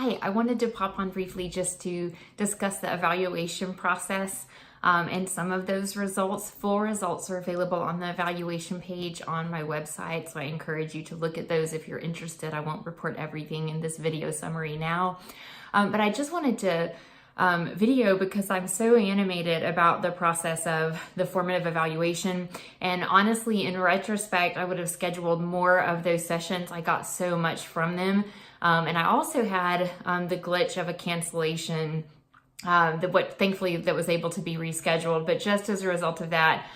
Hi, I wanted to pop on briefly just to discuss the evaluation process and some of those results. Full results are available on the evaluation page on my website, so I encourage you to look at those if you're interested. I won't report everything in this video summary now, but I just wanted to video because I'm so animated about the process of the formative evaluation. And honestly, in retrospect, I would have scheduled more of those sessions. I got so much from them. And I also had the glitch of a cancellation thankfully that was able to be rescheduled. But just as a result of that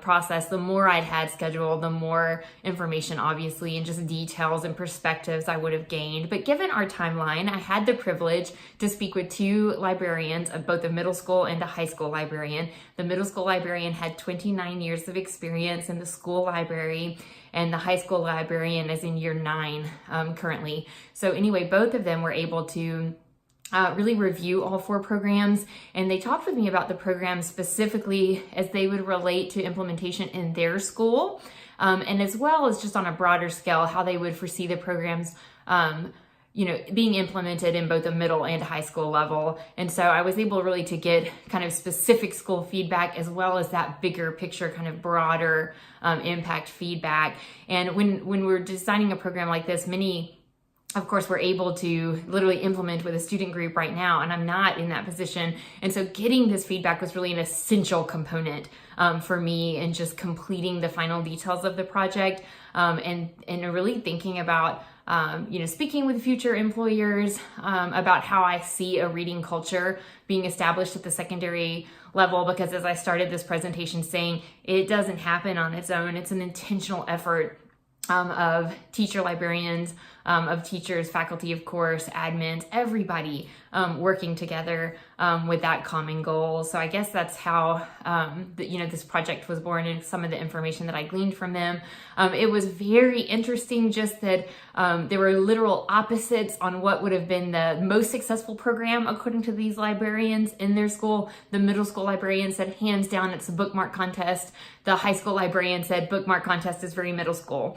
process, the more I'd had scheduled, the more information, obviously, and just details and perspectives I would have gained. But given our timeline, I had the privilege to speak with two librarians, both a middle school and a high school librarian. The middle school librarian had 29 years of experience in the school library, and the high school librarian is in year 9 currently. So anyway, both of them were able to really review all 4 programs, and they talked with me about the programs specifically as they would relate to implementation in their school, and as well as just on a broader scale, how they would foresee the programs being implemented in both a middle and high school level. And so I was able really to get kind of specific school feedback as well as that bigger picture, kind of broader impact feedback. And when we're designing a program like this, many of course, we're able to literally implement with a student group right now, and I'm not in that position. And so getting this feedback was really an essential component for me in just completing the final details of the project, and really thinking about speaking with future employers about how I see a reading culture being established at the secondary level, because as I started this presentation saying, it doesn't happen on its own. It's an intentional effort of teacher librarians, of teachers, faculty, of course, admins, everybody working together with that common goal. So I guess that's how this project was born, and some of the information that I gleaned from them. It was very interesting just that there were literal opposites on what would have been the most successful program according to these librarians in their school. The middle school librarian said hands down it's a bookmark contest. The high school librarian said bookmark contest is very middle school.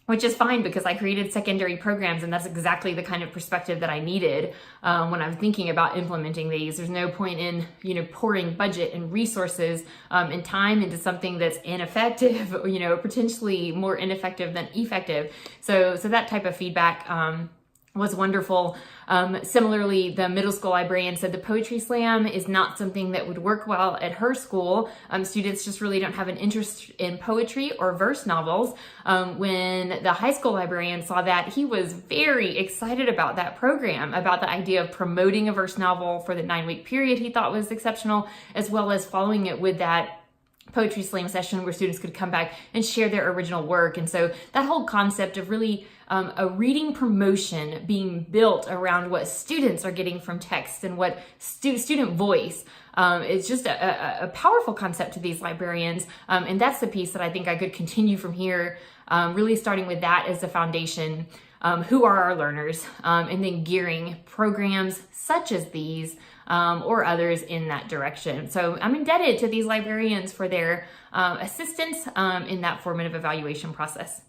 Which is fine because I created secondary programs, and that's exactly the kind of perspective that I needed when I'm thinking about implementing these. There's no point in pouring budget and resources and time into something that's ineffective, potentially more ineffective than effective. So that type of feedback was wonderful. Similarly, the middle school librarian said the poetry slam is not something that would work well at her school. Students just really don't have an interest in poetry or verse novels. When the high school librarian saw that, he was very excited about that program, about the idea of promoting a verse novel for the 9-week period he thought was exceptional, as well as following it with that poetry slam session where students could come back and share their original work. And so that whole concept of really a reading promotion being built around what students are getting from text and what student voice is just a powerful concept to these librarians. And that's the piece that I think I could continue from here, really starting with that as the foundation. Who are our learners? And then gearing programs such as these or others in that direction. So I'm indebted to these librarians for their assistance in that formative evaluation process.